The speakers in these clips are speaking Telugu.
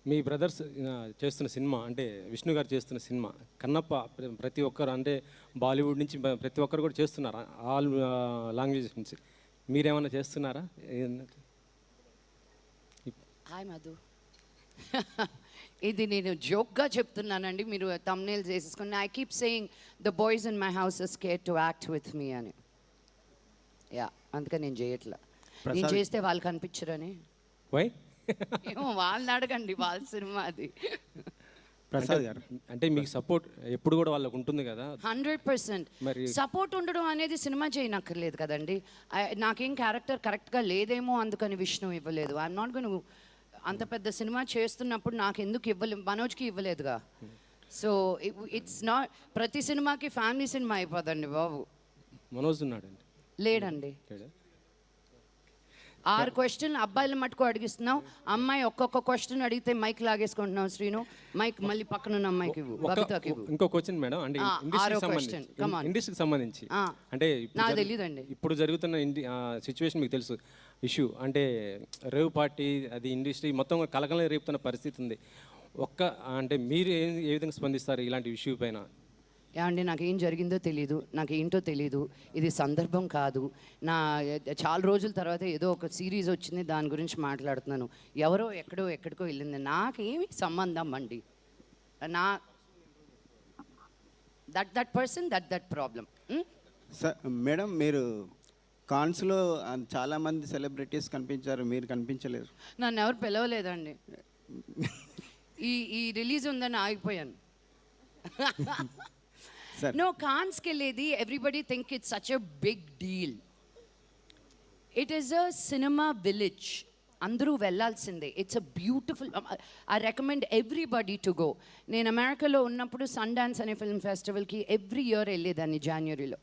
మీ బ్రదర్స్ చేస్తున్న సినిమా అంటే విష్ణు గారు చేస్తున్న సినిమా కన్నప్ప ప్రతి ఒక్కరు అంటే బాలీవుడ్ నుంచి ప్రతి ఒక్కరు కూడా చేస్తున్నారు, ఆల్ లాంగ్వేజెస్ నుంచి. మీరేమన్నా చేస్తున్నారా? హాయ్ మధు. ఇది నేను జోక్గా చెప్తున్నానండి, మీరు తమ్నేల్ చేసేసుకుని. I keep saying the boys in my house are scared to act with me అని. యా, అందుకని నేను చేయట్లా. నేను చేస్తే వాళ్ళు కనిపించరని. వై? ఏమో వాళ్ళని అడగండి, వాళ్ళ సినిమా అది. ప్రసాద్ గారు అంటే మీకు సపోర్ట్ ఎప్పుడు కూడా వాళ్ళకు ఉంటుంది కదా? 100%. మరి సపోర్ట్ ఉండడం అనేది సినిమా చేయనక్కర్లేదు కదండి. నాకేం క్యారెక్టర్ కరెక్ట్గా లేదేమో అందుకని విష్ణు ఇవ్వలేదు. I'm not gone. అంత పెద్ద సినిమా చేస్తున్నప్పుడు నాకు ఎందుకు ఇవ్వలేదు? మనోజ్కి ఇవ్వలేదుగా. సో ఇట్స్ నాట్ ప్రతి సినిమాకి ఫ్యామిలీ సినిమా అయిపోదండి బాబు. మనోజ్ ఉన్నాడండి? లేడండి. 6 క్వశ్చన్ అబ్బాయిల మటుకు అడిగిస్తున్నావు, అమ్మాయి ఒక్కొక్క క్వశ్చన్ అడిగితే మైక్ లాగేసుకుంటున్నావు. శ్రీను, మైక్ మళ్ళీ పక్కన ఉన్న మైక్ ఇవ్వు, బబితాకి ఇవ్వు. ఇంకో క్వశ్చన్ మేడం, అంటే ఇండస్ట్రీకి సంబంధించి అంటే నాకు తెలియదండి. ఇప్పుడు జరుగుతున్న సిచ్యువేషన్ మీకు తెలుసు, ఇష్యూ అంటే రేవ్ పార్టీ, అది ఇండస్ట్రీ మొత్తం కలకలం రేపుతున్న పరిస్థితి ఉంది. అంటే మీరు ఏ విధంగా స్పందిస్తారు ఇలాంటి ఇష్యూ పైన? ఏమండి, నాకేం జరిగిందో తెలీదు, నాకేంటో తెలీదు. ఇది సందర్భం కాదు. చాలా రోజుల తర్వాత ఏదో ఒక సిరీస్ వచ్చింది, దాని గురించి మాట్లాడుతున్నాను. ఎవరో ఎక్కడికో వెళ్ళింది, నాకేమి సంబంధం అండి. నా that person that problem. Sir madam, మీరు కాన్స్లో చాలామంది సెలబ్రిటీస్ కనిపించారు, మీరు కనిపించలేరు. నన్ను ఎవరు పిలవలేదండి. ఈ రిలీజ్ ఉందని ఆగిపోయాను. No, Cannes ke ledi, everybody think it's such a big deal. It is a cinema village. Andru vellalsinde. It's a beautiful, I recommend everybody to go. Nenu America lo unnappudu Sundance ane film festival ki every year elledani January lo.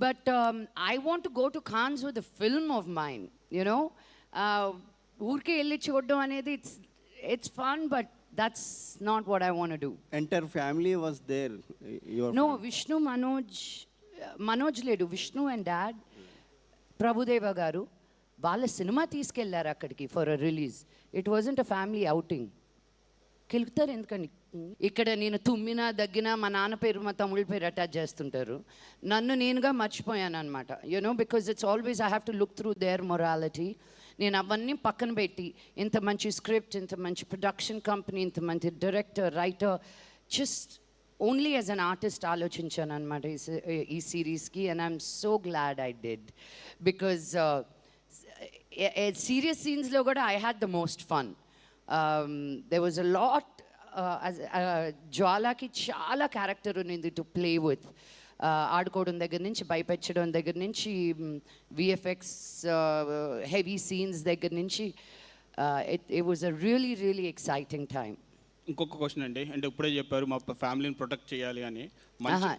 But I want to go to Cannes with a film of mine, you know. Urke elli chodam anedi it's fun, but that's not what I want to do. Entire family was there. No, Vishnu, Manoj ledu. Vishnu and Dad, Prabhudeva garu, వాళ్ళ సినిమా తీసుకెళ్లారు అక్కడికి for a release. It wasn't a family outing. కెలుగుతారు ఎందుకండి? ఇక్కడ నేను తుమ్మినా దగ్గినా మా నాన్న పేరు మా తమ్ముళ్ళ పేరు అటాచ్ చేస్తుంటారు. నన్ను నేనుగా మర్చిపోయాను అనమాట. You know, because it's always I have to look through there morality. నేను అవన్నీ పక్కన పెట్టి ఇంత మంచి స్క్రిప్ట్, ఇంత మంచి ప్రొడక్షన్ కంపెనీ, ఇంత మంచి director, writer, just only as an artist ఆలోచించాను అనమాట ఈ సిరీస్కి. And I'm so glad I did, because serious సీన్స్లో కూడా I had the most fun. There was a lot. జ్వాలాకి చాలా క్యారెక్టర్ ఉన్నింది టు ప్లే విత్. ఆడుకోవడం దగ్గర నుంచి, భయపెట్టడం దగ్గర నుంచి, విఎఫ్ఎక్స్ హెవీ సీన్స్ దగ్గర నుంచి, it was a really really exciting time. ఇంకొక క్వశ్చన్ అండి, అంటే ఇప్పుడే చెప్పారు మా ఫ్యామిలీని ప్రొటెక్ట్ చేయాలి అని.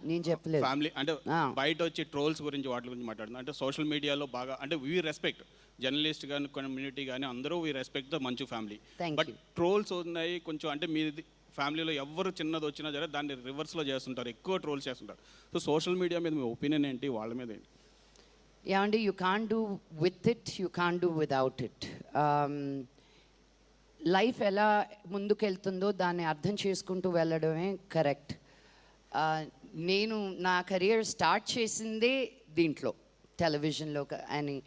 నేను చెప్పలేదు. ఫ్యామిలీ అంటే బయట వచ్చి ట్రోల్స్ గురించి వాటి గురించి మాట్లాడుతున్నాం. అంటే సోషల్ మీడియాలో బాగా అంటే వీ రెస్పెక్ట్ జర్నలిస్ట్ కానీ కమ్యూనిటీ కానీ అందరూ వీ రెస్పెక్ట్ ద మంచు ఫ్యామిలీ. బట్ ట్రోల్స్ ఉన్నాయి కొంచెం, అంటే మీది ఫ్యామిలీలో ఎవరు చిన్నది వచ్చినా సరే దాన్ని రివర్స్లో చేస్తుంటారు, ఎక్కువ ట్రోల్స్ చేస్తుంటారు. సో సోషల్ మీడియా మీద మీ ఒపీనియన్ ఏంటి, వాళ్ళ మీద ఏంటి? ఏమండి, you can't do with it, you can't do without it. Life ఎలా ముందుకెళ్తుందో దాన్ని అర్థం చేసుకుంటూ వెళ్ళడమే కరెక్ట్. నేను నా కెరియర్ స్టార్ట్ చేసిందే దీంట్లో, టెలివిజన్లో అని.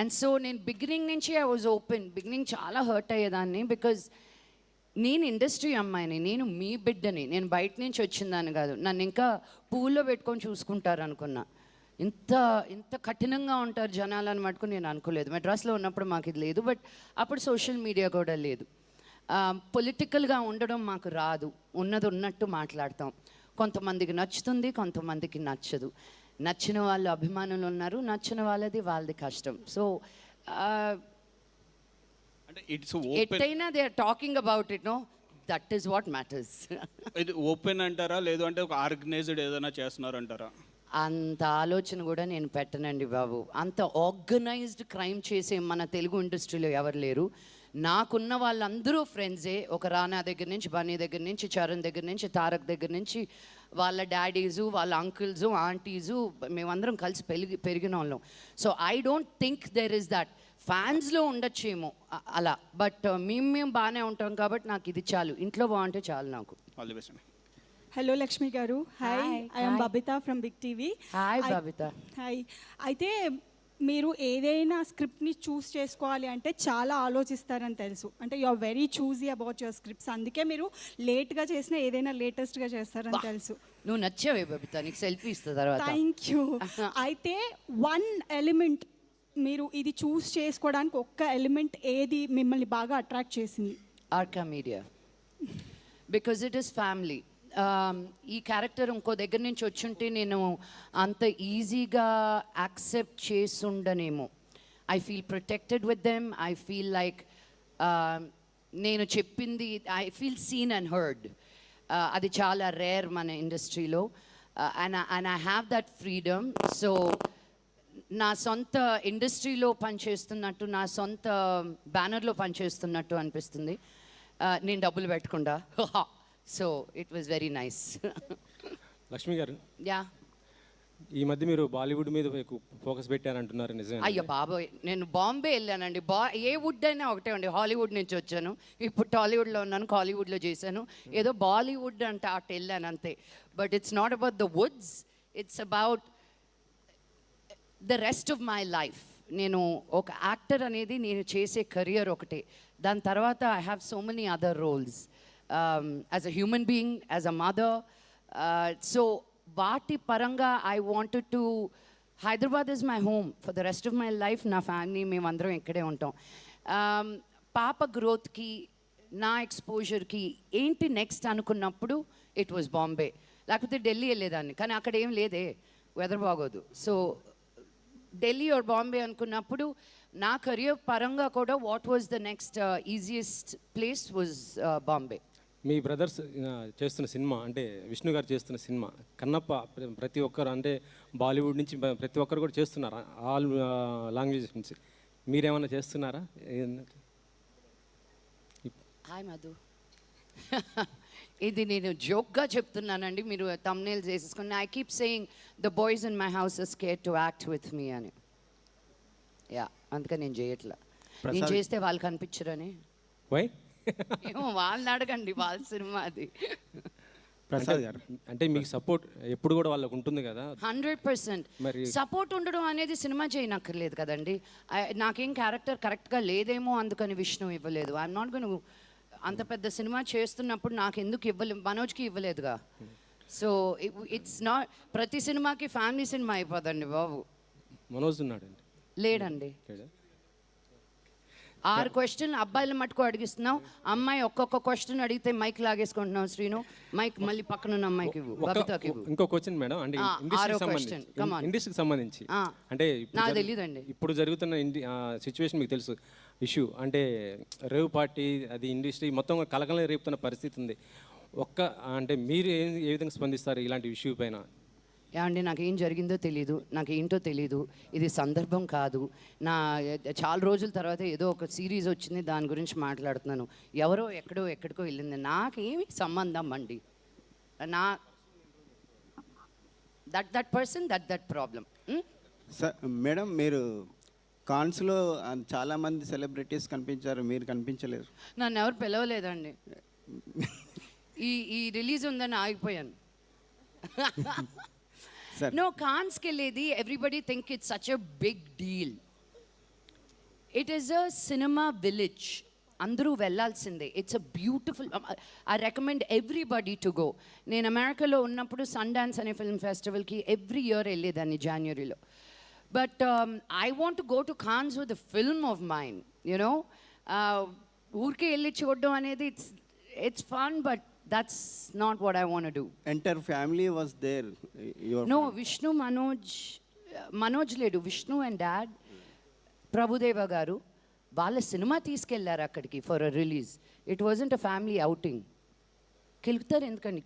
అండ్ సో నేను బిగినింగ్ నుంచి ఐ వాజ్ ఓపెన్. బిగినింగ్ చాలా హర్ట్ అయ్యేదాన్ని, బికాజ్ నేను ఇండస్ట్రీ అమ్మాయిని, నేను మీ బిడ్డని, నేను బయట నుంచి వచ్చిందాన్ని కాదు. నన్ను ఇంకా పూల్లో పెట్టుకొని చూసుకుంటారు అనుకున్నా. ఇంత కఠినంగా ఉంటారు జనాలను మటుకు నేను అనుకోలేదు. మెడ్రాస్లో ఉన్నప్పుడు మాకు ఇది లేదు, బట్ అప్పుడు సోషల్ మీడియా కూడా లేదు. పొలిటికల్గా ఉండడం మాకు రాదు, ఉన్నది ఉన్నట్టు మాట్లాడతాం. కొంతమందికి నచ్చుతుంది, కొంతమందికి నచ్చదు. నచ్చిన వాళ్ళు అభిమానులు ఉన్నారు, నచ్చిన వాళ్ళది కష్టం. సో ఎట్టయినా they are talking about it, no, that is what matters. ఇది ఓపెన్ అంటారా, లేదు అంటే ఒక ఆర్గనైజ్డ్ ఏదైనా చేస్తున్నారు అంటారా? అంత ఆలోచన కూడా నేను పెట్టనండి బాబు. అంత ఆర్గనైజ్డ్ క్రైమ్ చేసే మన తెలుగు ఇండస్ట్రీలో ఎవరు లేరు. నాకున్న వాళ్ళందరూ ఫ్రెండ్సే. ఒక రానా దగ్గర నుంచి, బన్నీ దగ్గర నుంచి, చరణ్ దగ్గర నుంచి, తారక్ దగ్గర నుంచి, వాళ్ళ డాడీసు, వాళ్ళ అంకుల్సు, ఆంటీసు, మేమందరం కలిసి పెరిగిన వాళ్ళం. So I don't think there is that ఫ్యాన్స్లో ఉండొచ్చేమో అలా, బట్ మేము బాగానే ఉంటాం కాబట్టి నాకు ఇది చాలు, ఇంట్లో బాగుంటే చాలు నాకు. ఆల్ ది బెస్ట్ అండి. Hello Lakshmi garu, hi. I am Babita from big TV. Hi Babita. Hi. అయితే మీరు ఏదైనా స్క్రిప్ట్ని చూస్ చేసుకోవాలి అంటే చాలా ఆలోచిస్తారని తెలుసు. అంటే you are very choosy about your scripts. అందుకే మీరు లేట్గా చేసిన ఏదైనా లేటెస్ట్గా చేస్తారని తెలుసు. నువ్వు నచ్చావే బబిత, నీకు సెల్ఫీ ఇస్తా తర్వాత. Thank you. అయితే వన్ ఎలిమెంట్, మీరు ఇది చూస్ చేసుకోవడానికి ఒక్క ఎలిమెంట్ ఏది మిమ్మల్ని బాగా అట్రాక్ట్ చేసింది? Arka Media, because it is family. ఈ క్యారెక్టర్ ఇంకో దగ్గర నుంచి వచ్చుంటే నేను అంత ఈజీగా యాక్సెప్ట్ చేసుండనేమో. I feel protected with them. I feel like నేను చెప్పింది, I feel seen and heard. అది చాలా రేర్ మన ఇండస్ట్రీలో. And I have that freedom. So నా సొంత ఇండస్ట్రీలో పనిచేస్తున్నట్టు, నా సొంత బ్యానర్లో పనిచేస్తున్నట్టు అనిపిస్తుంది, నేను డబ్బులు పెట్టకుండా. So it was very nice. Lakshmi గారు, యా. ఈ మధ్య మీరు బాలీవుడ్ మీద ఎక్కువ ఫోకస్ పెట్టారంటున్నారు, నిజమే? అయ్యో బాబోయ్, నేను బాంబే వెళ్ళానండి. ఏ వుడ్ అయినా ఒకటే అండి. హాలీవుడ్ నుంచి వచ్చాను, ఇప్పుడు టాలీవుడ్లో ఉన్నాను, కాలీవుడ్లో చేశాను. ఏదో బాలీవుడ్ అంటే అటు వెళ్ళాను అంతే. But it's not about the Woods, it's about the rest of my life. నేను ఒక యాక్టర్ అనేది నేను చేసే కెరియర్ ఒకటే. దాని తర్వాత I have so many other roles as a human being, as a mother. So వాటి పరంగా I wanted to, Hyderabad is my home for the rest of my life. నా ఫ్యామిలీ మేమందరం ఇక్కడే ఉంటాం. పాప గ్రోత్కి, నా ఎక్స్పోజర్కి ఏంటి నెక్స్ట్ అనుకున్నప్పుడు ఇట్ వాజ్ బాంబే. లేకపోతే ఢిల్లీ వెళ్ళేదాన్ని, కానీ అక్కడ ఏం లేదే, వెదర్ బాగోదు. సో ఢిల్లీ ఆర్ బాంబే అనుకున్నప్పుడు నా కెరియర్ పరంగా కూడా what was the next easiest place was Bombay. Me brothers చేస్తున్న సినిమా, అంటే విష్ణు గారు చేస్తున్న సినిమా కన్నప్ప, ప్రతి ఒక్కరు అంటే బాలీవుడ్ నుంచి ప్రతి ఒక్కరు కూడా చేస్తున్నారు, ఆల్ లాంగ్వేజెస్ నుంచి. మీరేమన్నా చేస్తున్నారా? హాయ్ మధు. ఇది నేను జోక్గా చెప్తున్నానండి, మీరు తమ్నేల్ చేసేసుకుని. I keep saying the boys in my house are scared to act with me అని. యా, అందుకని నేను చేయట్లా. నేను చేస్తే వాళ్ళు కనిపించరని. వై? ఏమో వాళ్ళని అడగండి, వాళ్ళ సినిమా అది. ప్రసాద్ గారు, అంటే మీకు సపోర్ట్ ఎప్పుడు కూడా వాళ్ళకు ఉంటుంది కదా? 100%. మరి సపోర్ట్ ఉండడం అనేది సినిమా చేయనక్కర్లేదు కదండి. నాకేం క్యారెక్టర్ కరెక్ట్గా లేదేమో అందుకని విష్ణు ఇవ్వలేదు. I'm not gone. అంత పెద్ద సినిమా చేస్తున్నప్పుడు నాకు ఎందుకు ఇవ్వలేదు, మనోజ్కి ఇవ్వలేదుగా. సో ఇట్స్ నాట్ ప్రతి సినిమాకి ఫ్యామిలీ సినిమా అయిపోదండి బాబు. మనోజ్ ఉన్నాడండి? లేడండి. 6 క్వశ్చన్ అబ్బాయిల మటుకు అడిగిస్తున్నావు, అమ్మాయి ఒక్కొక్క క్వశ్చన్ అడిగితే మైక్ లాగేసుకుంటున్నావు. శ్రీను, మైక్ మళ్ళీ పక్కనున్న అమ్మాయికి ఇవ్వు, బబితకి ఇవ్వు. ఇంకో క్వశ్చన్ మేడం, అంటే ఇండస్ట్రీకి సంబంధించి, అంటే నాకు తెలియదండి. ఇప్పుడు జరుగుతున్న సిచ్యువేషన్ మీకు తెలుసు, ఇష్యూ అంటే రేవ్ పార్టీ, అది ఇండస్ట్రీ మొత్తం కలకలం రేపుతున్న పరిస్థితి ఉంది. అంటే మీరు ఏ విధంగా స్పందిస్తారు ఇలాంటి ఇష్యూ పైన? ఏమండి, నాకేం జరిగిందో తెలీదు, నాకేంటో తెలీదు. ఇది సందర్భం కాదు. చాలా రోజుల తర్వాత ఏదో ఒక సిరీస్ వచ్చింది, దాని గురించి మాట్లాడుతున్నాను. ఎవరో ఎక్కడికో వెళ్ళింది, నాకేమి సంబంధం అండి. నా that person that problem. Sir madam, మీరు కాన్స్లో చాలామంది సెలబ్రిటీస్ కనిపించారు, మీరు కనిపించలేరు. నన్ను ఎవరు పిలవలేదండి. ఈ రిలీజ్ ఉందని ఆగిపోయాను. No, కాన్స్కి వెళ్ళేది everybody think it's such a big deal. It is a cinema village, అందరూ వెళ్ళాల్సిందే. It's a beautiful, I recommend everybody to go. నేను అమెరికాలో ఉన్నప్పుడు సన్ డాన్స్ అనే ఫిల్మ్ ఫెస్టివల్కి ఎవ్రీ ఇయర్ వెళ్ళేదాన్ని జనవరిలో. But I want to go to Cannes with the film of mind, you know. ఊరికే వెళ్ళి చూడడం అనేది it's fun, but that's not what I want to do. Entire family was there. No, Vishnu, Manoj ledu. Vishnu and dad, Prabhudeva garu, వాళ్ళ సినిమా తీసుకెళ్లారు అక్కడికి for a release. It wasn't a family outing. కెలుగుతారు ఎందుకండి?